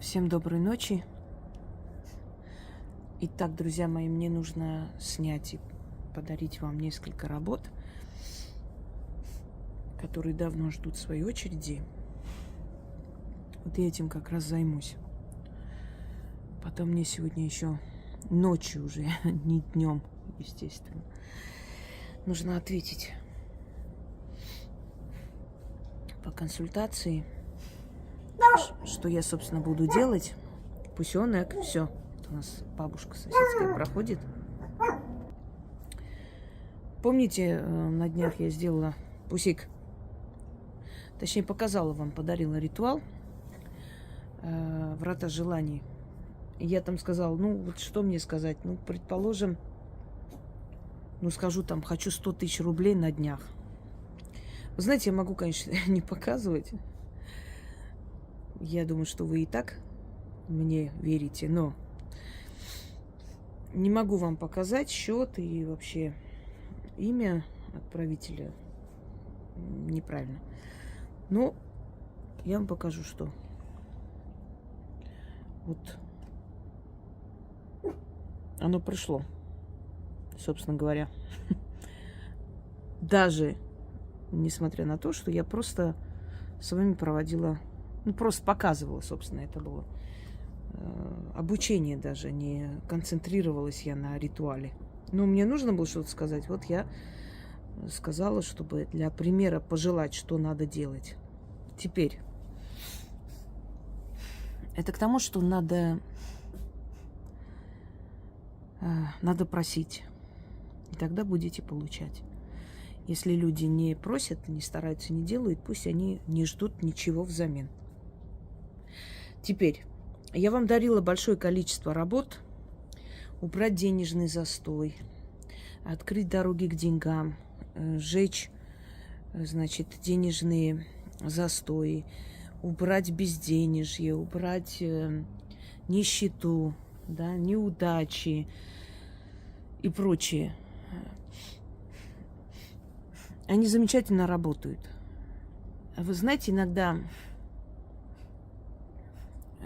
Всем доброй ночи. Итак, друзья мои, мне нужно снять и подарить вам несколько работ, которые давно ждут своей очереди. Вот я этим как раз займусь. Потом мне сегодня еще ночью уже, не днем, естественно, нужно ответить по консультации, что я, собственно, буду делать. Пусенок, все. Это у нас бабушка соседская проходит. Помните, на днях я сделала пусик, точнее показала вам, подарила ритуал «Врата желаний». И я там сказала, ну вот что мне сказать, ну предположим, ну скажу там, хочу 100 тысяч рублей на днях. Вы знаете, я могу, конечно, не показывать. Я думаю, что вы и так мне верите, но не могу вам показать счет и вообще имя отправителя неправильно. Но я вам покажу, что вот оно пришло, собственно говоря. Даже несмотря на то, что я просто с вами проводила, ну, просто показывала, собственно, это было обучение даже, не концентрировалась я на ритуале. Но мне нужно было что-то сказать. Вот я сказала, чтобы для примера пожелать, что надо делать. Теперь, это к тому, что надо просить, и тогда будете получать. Если люди не просят, не стараются, не делают, пусть они не ждут ничего взамен. Теперь, я вам дарила большое количество работ. Убрать денежный застой, открыть дороги к деньгам, сжечь, значит, денежные застои, убрать безденежье, убрать нищету, да, неудачи и прочее. Они замечательно работают. Вы знаете, иногда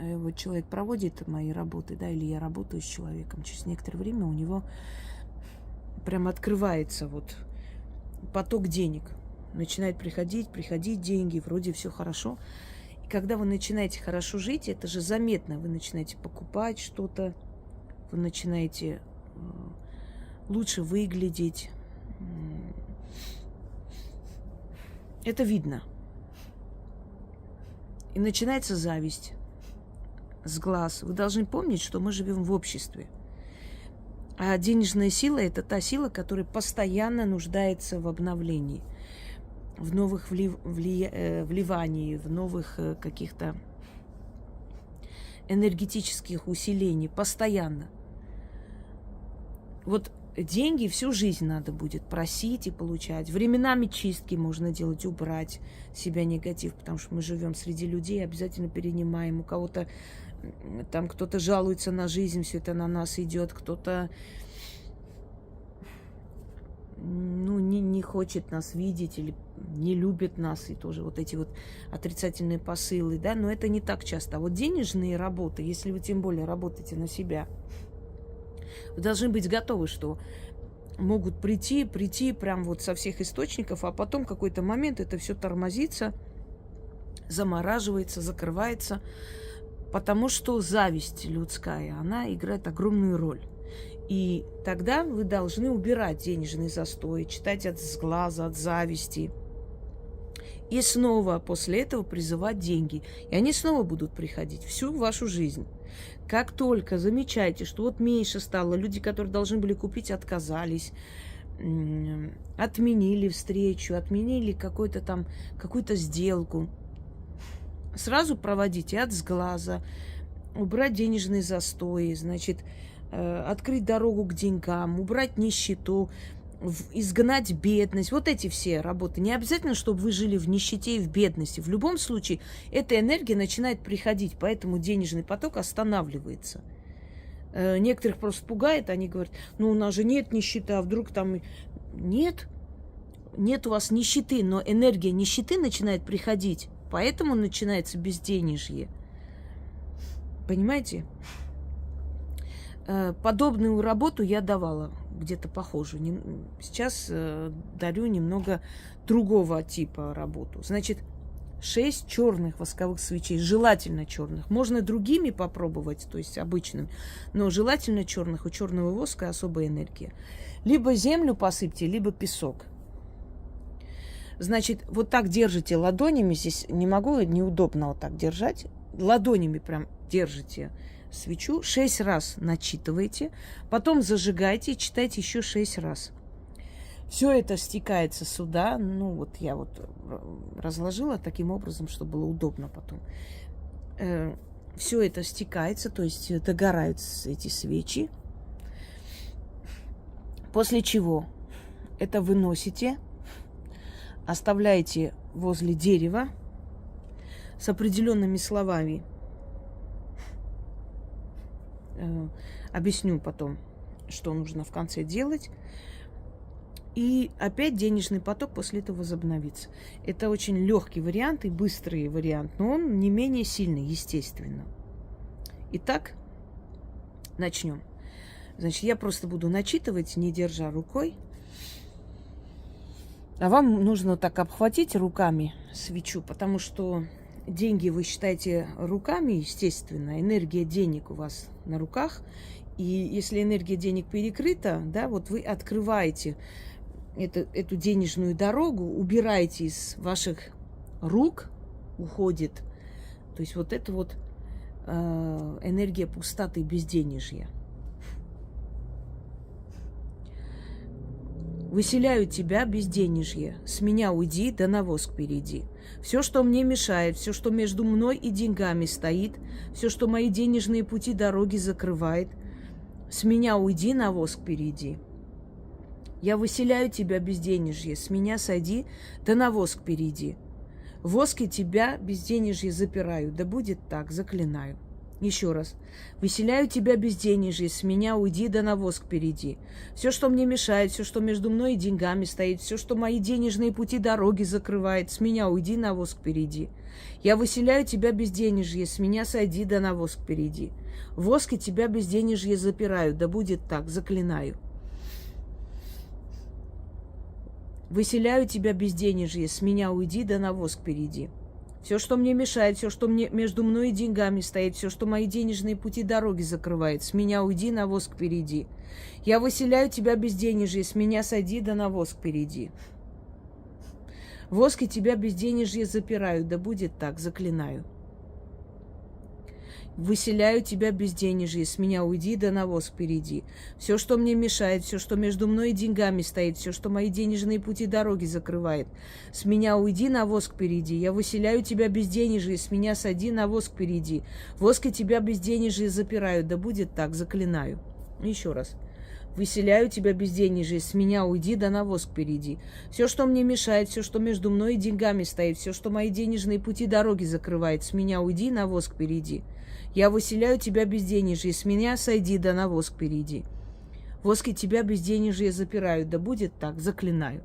вот человек проводит мои работы, да, или я работаю с человеком, через некоторое время у него прям открывается вот поток денег. Начинает приходить деньги, вроде все хорошо. И когда вы начинаете хорошо жить, это же заметно. Вы начинаете покупать что-то, вы начинаете лучше выглядеть. Это видно. И начинается зависть с глаз. Вы должны помнить, что мы живем в обществе. А денежная сила – это та сила, которая постоянно нуждается в обновлении, в новых вливании, в новых каких-то энергетических усилений. Постоянно. Вот деньги всю жизнь надо будет просить и получать. Временами чистки можно делать, убрать себя негатив, потому что мы живем среди людей, обязательно перенимаем. У кого-то там кто-то жалуется на жизнь, все это на нас идет, кто-то не хочет нас видеть или не любит нас, и тоже вот эти вот отрицательные посылы, да, но это не так часто. А вот денежные работы, если вы тем более работаете на себя, вы должны быть готовы, что могут прийти прям вот со всех источников, а потом в какой-то момент это все тормозится, замораживается, закрывается, потому что зависть людская, она играет огромную роль. И тогда вы должны убирать денежный застой, читать от сглаза, от зависти. И снова после этого призывать деньги. И они снова будут приходить всю вашу жизнь. Как только замечаете, что вот меньше стало, люди, которые должны были купить, отказались, отменили встречу, отменили какую-то сделку, сразу проводите от сглаза, убрать денежные застои, значит, открыть дорогу к деньгам, убрать нищету, изгнать бедность. Вот эти все работы. Не обязательно, чтобы вы жили в нищете и в бедности. В любом случае, эта энергия начинает приходить, поэтому денежный поток останавливается. Некоторых просто пугает, они говорят, ну у нас же нет нищеты, а вдруг там... Нет у вас нищеты, но энергия нищеты начинает приходить, поэтому начинается безденежье. Понимаете? Подобную работу я давала, где-то похожую. Сейчас дарю немного другого типа работу. Значит, 6 черных восковых свечей, желательно черных. Можно другими попробовать, то есть обычным, но желательно черных. У черного воска особая энергия. Либо землю посыпьте, либо песок. Значит, вот так держите ладонями. Здесь не могу, неудобно вот так держать. Ладонями прям держите свечу, 6 раз начитывайте, потом зажигайте и читайте еще 6 раз. Все это стекается сюда. Ну, вот я вот разложила таким образом, чтобы было удобно потом. Все это стекается, то есть догорают эти свечи. После чего это выносите, оставляете возле дерева с определенными словами. Объясню потом, что нужно в конце делать. И опять денежный поток после этого возобновится. Это очень легкий вариант и быстрый вариант, но он не менее сильный, естественно. Итак, начнем. Значит, я просто буду начитывать, не держа рукой. А вам нужно так обхватить руками свечу, потому что деньги вы считаете руками, естественно. Энергия денег у вас на руках. И если энергия денег перекрыта, да, вот вы открываете эту денежную дорогу, убираете из ваших рук, уходит. То есть вот это вот энергия пустоты, безденежья. Выселяю тебя, безденежье. С меня уйди, да на воск перейди. Все, что мне мешает, все, что между мной и деньгами стоит, все, что мои денежные пути дороги закрывает, с меня уйди, на воск перейди. Я выселяю тебя, безденежье, с меня сойди, да на воск перейди. В воске тебя, безденежье, запираю, да будет так, заклинаю. Еще раз. Выселяю тебя, безденежье, с меня уйди, да на воск перейди. Все, что мне мешает, все, что между мной и деньгами стоит, все, что мои денежные пути дороги закрывает, с меня уйди, на воск перейди. Я выселяю тебя, безденежье, с меня сойди, да на воск перейди. В воске тебя, безденежье, запираю, да будет так, заклинаю. Выселяю тебя, безденежье, с меня уйди, да на воск перейди. Все, что мне мешает, все, что мне между мной и деньгами стоит, все, что мои денежные пути дороги закрывает, с меня уйди, на воск перейди. Я выселяю тебя, безденежье, с меня сойди, да на воск перейди. В воске тебя, безденежье, запираю, да будет так, заклинаю. Выселяю тебя, безденежье, с меня уйди, да на воск перейди. Все, что мне мешает, все, что между мной и деньгами стоит, все, что мои денежные пути дороги закрывает, с меня уйди, на воск перейди. Я выселяю тебя, безденежье, с меня сойди, на воск перейди. В воске тебя, безденежье, запираю, да будет так, заклинаю. Еще раз. Выселяю тебя, безденежье, с меня уйди, да на воск перейди. Все, что мне мешает, все, что между мной и деньгами стоит, все, что мои денежные пути дороги закрывает, с меня уйди, на воск перейди. Я выселяю тебя, безденежье, с меня сойди, да на воск перейди. В воске тебя, безденежье, запираю, да будет так, заклинаю.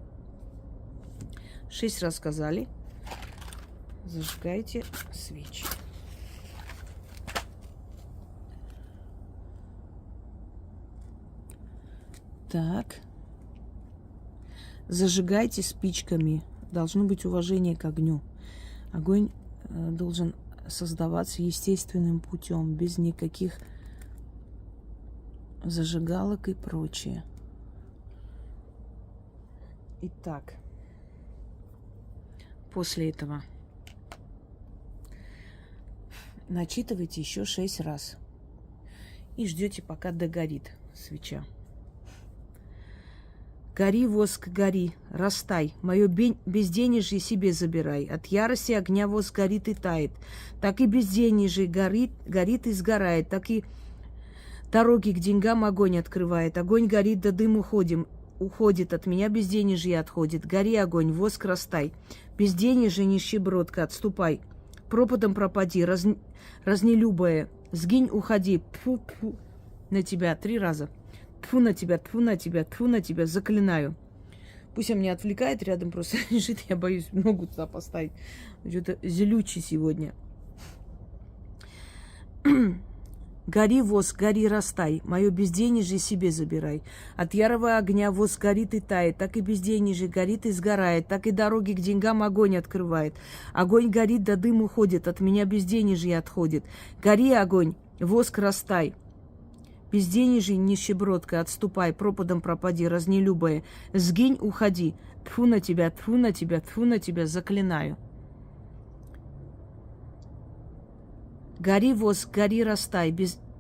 6 раз сказали. Зажигайте свечи. Так. Зажигайте спичками. Должно быть уважение к огню. Огонь должен создаваться естественным путем, без никаких зажигалок и прочее. Итак, после этого начитывайте еще 6 раз и ждете, пока догорит свеча. Гори, воск, гори, растай, мое безденежье себе забирай. От ярости огня воск горит и тает. Так и безденежье горит и сгорает. Так и дороги к деньгам огонь открывает. Огонь горит, да дым уходит. От меня безденежье отходит. Гори, огонь, воск, растай. Безденежье, нищебродка, отступай. Пропадом пропади, разнелюбая. Сгинь, уходи. Тьфу-тьфу. На тебя 3 раза. Тьфу на тебя, тьфу на тебя, тьфу на тебя, заклинаю. Пусть он меня отвлекает, рядом просто лежит, я боюсь ногу туда поставить. Что-то зелючий сегодня. Гори, воск, гори, растай, мое безденежье себе забирай. От ярого огня воск горит и тает, так и безденежье горит и сгорает, так и дороги к деньгам огонь открывает. Огонь горит, да дым уходит, от меня безденежье отходит. Гори, огонь, воск, растай. Безденежье, нищебродка, отступай, пропадом пропади, разнелюбая. Сгинь, уходи. Тьфу на тебя, тьфу на тебя, тьфу на тебя, заклинаю. Гори, воск, гори, растай,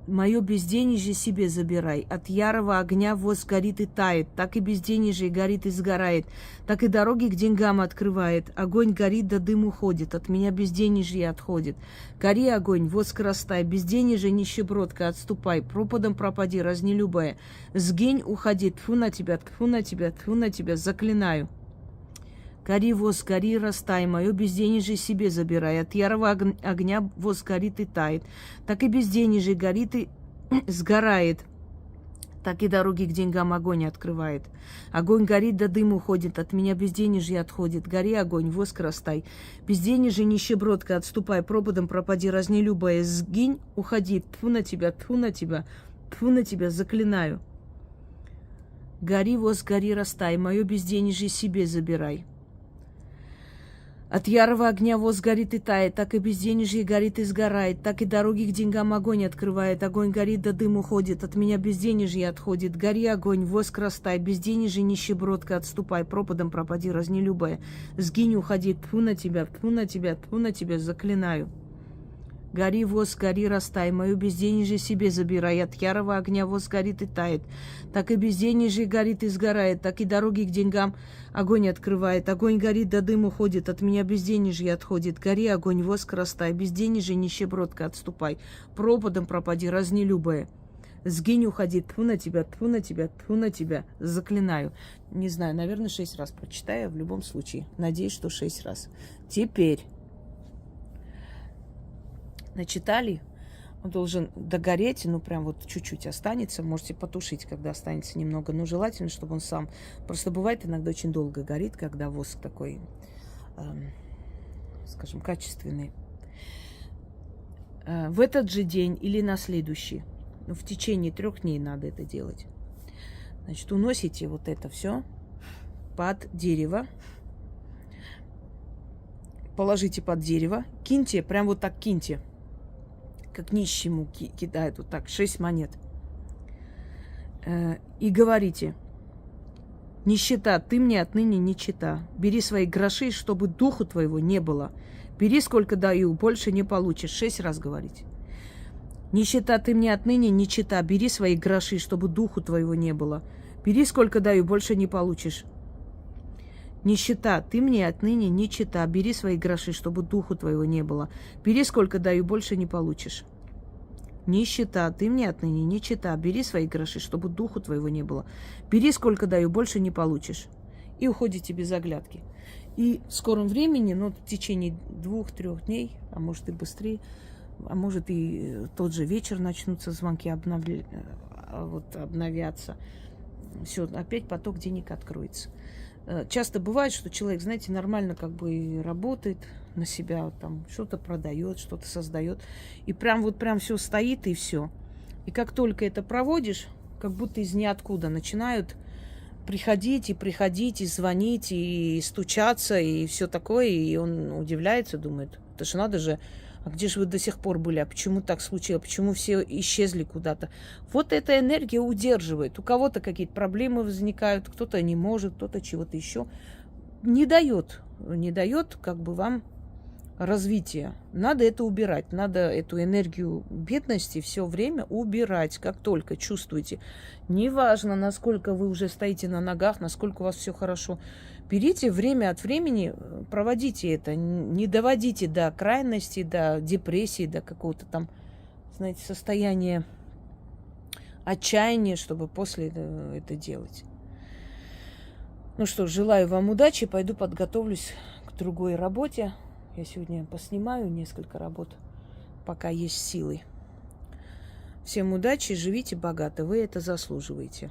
мое безденежье себе забирай. От ярого огня воск горит и тает, так и безденежье горит и сгорает, так и дороги к деньгам открывает. Огонь горит, да дым уходит, от меня безденежье отходит. Гори, огонь, воск, растай, безденежье, нищебродка, отступай, пропадом пропади, разнелюбая. Сгинь, уходи, тьфу на тебя, тьфу на тебя, тьфу на тебя, заклинаю. Гори, воск, гори, растай, мое безденежье себе забирай. От ярого огня воск горит и тает, так и безденежье горит и сгорает, так и дороги к деньгам огонь открывает. Огонь горит, да дым уходит, от меня безденежье отходит. Гори, огонь, воск, растай, безденежье, нищебродка, отступай, пропадом пропади, разнелюбая. Сгинь, уходи, тьфу на тебя, тьфу на тебя, тьфу на тебя, заклинаю. Гори, воск, гори, растай, мое безденежье себе забирай. От ярого огня воск горит и тает, так и безденежье горит и сгорает, так и дороги к деньгам огонь открывает. Огонь горит, да дым уходит, от меня безденежье отходит. Гори, огонь, воск, растай, безденежье, нищебродка, отступай, пропадом пропади, разнелюбая. Сгинь, уходи, тьфу на тебя, тьфу на тебя, тьфу на тебя, заклинаю. Гори, воск, гори, растай, мое безденежье себе забирай. От ярого огня воск горит и тает, так и безденежье горит и сгорает, так и дороги к деньгам огонь открывает. Огонь горит, да дым уходит, от меня безденежье отходит. Гори, огонь, воск, растай, безденежье, нищебродка, отступай, пропадом пропади, разнелюбая. Сгинь, уходи, тьфу на тебя, тьфу на тебя, тьфу на тебя, заклинаю. Не знаю, наверное, 6 раз прочитаю в любом случае. Надеюсь, что 6 раз. Теперь начитали, он должен догореть, ну прям вот чуть-чуть останется, можете потушить, когда останется немного, но желательно, чтобы он сам, просто бывает иногда очень долго горит, когда воск такой, скажем, качественный. В этот же день или на следующий, в течение 3 дней надо это делать. Значит, уносите вот это все под дерево, положите под дерево, киньте, прям вот так киньте, как нищему кидают, вот так, 6 монет. И говорите: нищета, ты мне отныне не чета. Бери свои гроши, чтобы духу твоего не было. Бери, сколько даю, больше не получишь. 6 раз говорите. Нищета, ты мне отныне не чета. Бери свои гроши, чтобы духу твоего не было. Бери, сколько даю, больше не получишь. Нищета, ты мне отныне не чета. Бери свои гроши, чтобы духу твоего не было. Бери, сколько даю, больше не получишь. Нищета, ты мне отныне не чета. Бери свои гроши, чтобы духу твоего не было. Бери, сколько даю, больше не получишь. И уходите без оглядки. И в скором времени, ну, в течение 2-3 дней, а может и быстрее, а может и тот же вечер начнутся звонки, обновятся. Все, опять поток денег откроется. Часто бывает, что человек, знаете, нормально как бы работает на себя, там что-то продает, что-то создает, и прям все стоит и все. И как только это проводишь, как будто из ниоткуда начинают приходить, и звонить, и стучаться, и все такое, и он удивляется, думает, это же надо же, а где же вы до сих пор были, а почему так случилось, почему все исчезли куда-то. Вот эта энергия удерживает. У кого-то какие-то проблемы возникают, кто-то не может, кто-то чего-то еще. Не дает как бы вам развития. Надо это убирать, надо эту энергию бедности все время убирать, как только чувствуете. Неважно, насколько вы уже стоите на ногах, насколько у вас все хорошо. Берите время от времени, проводите это, не доводите до крайности, до депрессии, до какого-то там, знаете, состояния отчаяния, чтобы после это делать. Ну что, желаю вам удачи, пойду подготовлюсь к другой работе. Я сегодня поснимаю несколько работ, пока есть силы. Всем удачи, живите богато, вы это заслуживаете.